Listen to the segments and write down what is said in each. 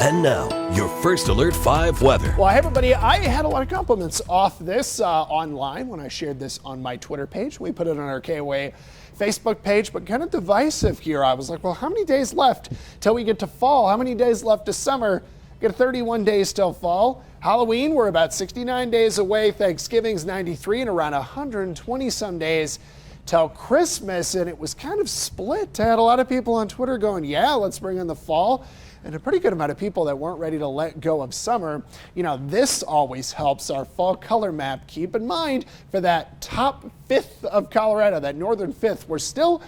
And now, your First Alert 5 weather. Well, hey everybody, I had a lot of compliments off this online when I shared this on my Twitter page. We put it on our KOAA Facebook page, but kind of divisive here. I was like, well, how many days left till we get to fall? How many days left to summer? We got 31 days till fall. Halloween, we're about 69 days away. Thanksgiving's 93 and around 120 some days till Christmas. And it was kind of split. I had a lot of people on Twitter going, yeah, let's bring in the fall. And a pretty good amount of people that weren't ready to let go of summer. You know, this always helps our fall color map. Keep in mind, for that top fifth of Colorado, that northern fifth, we're still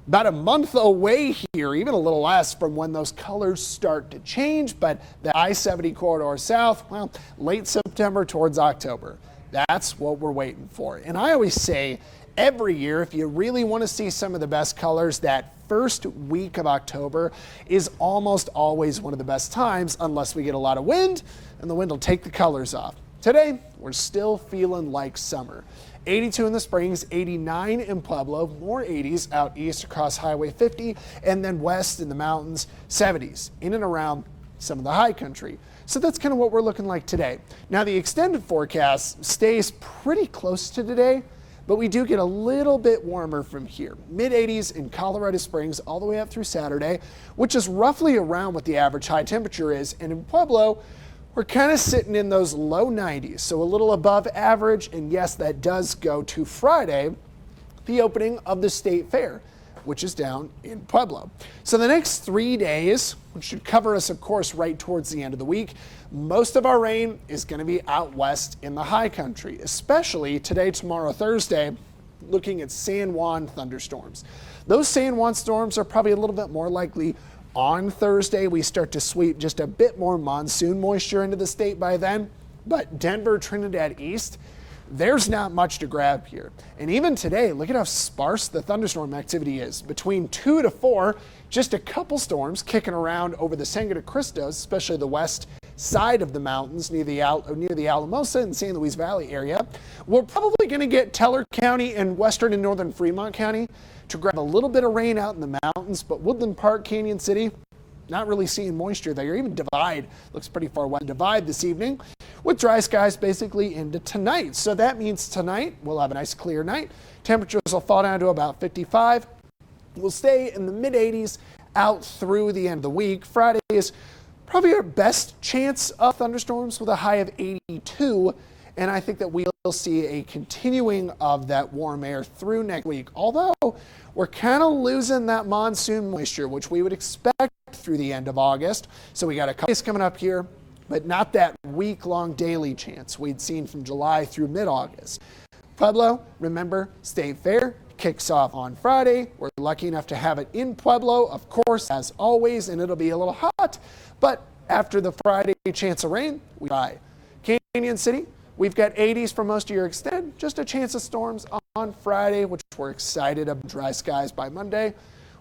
about a month away here, even a little less, from when those colors start to change. But the I-70 corridor south, well, late September towards October. That's what we're waiting for. And I always say, every year, if you really want to see some of the best colors, that first week of October is almost always one of the best times, unless we get a lot of wind, and the wind will take the colors off. Today, we're still feeling like summer. 82 in the Springs, 89 in Pueblo, more 80s out east across Highway 50, and then west in the mountains, 70s in and around some of the high country. So that's kind of what we're looking like today. Now, the extended forecast stays pretty close to today, but we do get a little bit warmer from here. Mid-80s in Colorado Springs all the way up through Saturday, which is roughly around what the average high temperature is. And in Pueblo, we're kind of sitting in those low 90s, so a little above average. And yes, that does go to Friday, the opening of the state fair, which is down in Pueblo. So the next 3 days, which should cover us, of course, right towards the end of the week, most of our rain is going to be out west in the high country, especially today, tomorrow, Thursday, looking at San Juan thunderstorms. Those San Juan storms are probably a little bit more likely on Thursday. We start to sweep just a bit more monsoon moisture into the state by then, but Denver, Trinidad East, there's not much to grab here. And even today, look at how sparse the thunderstorm activity is. Between 2 to 4, just a couple storms kicking around over the Sangre de Cristos, especially the west side of the mountains near the Alamosa and San Luis Valley area. We're probably going to get Teller County and western and northern Fremont County to grab a little bit of rain out in the mountains, but Woodland Park, Canyon City, not really seeing moisture there. Even Divide looks pretty far west. Divide this evening with dry skies basically into tonight. So that means tonight we'll have a nice clear night. Temperatures will fall down to about 55. We'll stay in the mid 80s out through the end of the week. Friday is probably our best chance of thunderstorms with a high of 82. And I think that we'll see a continuing of that warm air through next week. Although we're kind of losing that monsoon moisture, which we would expect through the end of August. So we got a couple days coming up here, but not that week-long daily chance we'd seen from July through mid-August. Pueblo, remember, State Fair kicks off on Friday. We're lucky enough to have it in Pueblo, of course, as always, and it'll be a little hot. But after the Friday chance of rain, we try. Canyon City, we've got 80s for most of your extend, just a chance of storms on Friday, which we're excited about. Dry skies by Monday.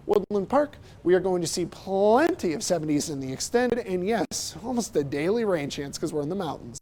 Woodland Park, we are going to see plenty of 70s in the extended, and yes, almost a daily rain chance because we're in the mountains.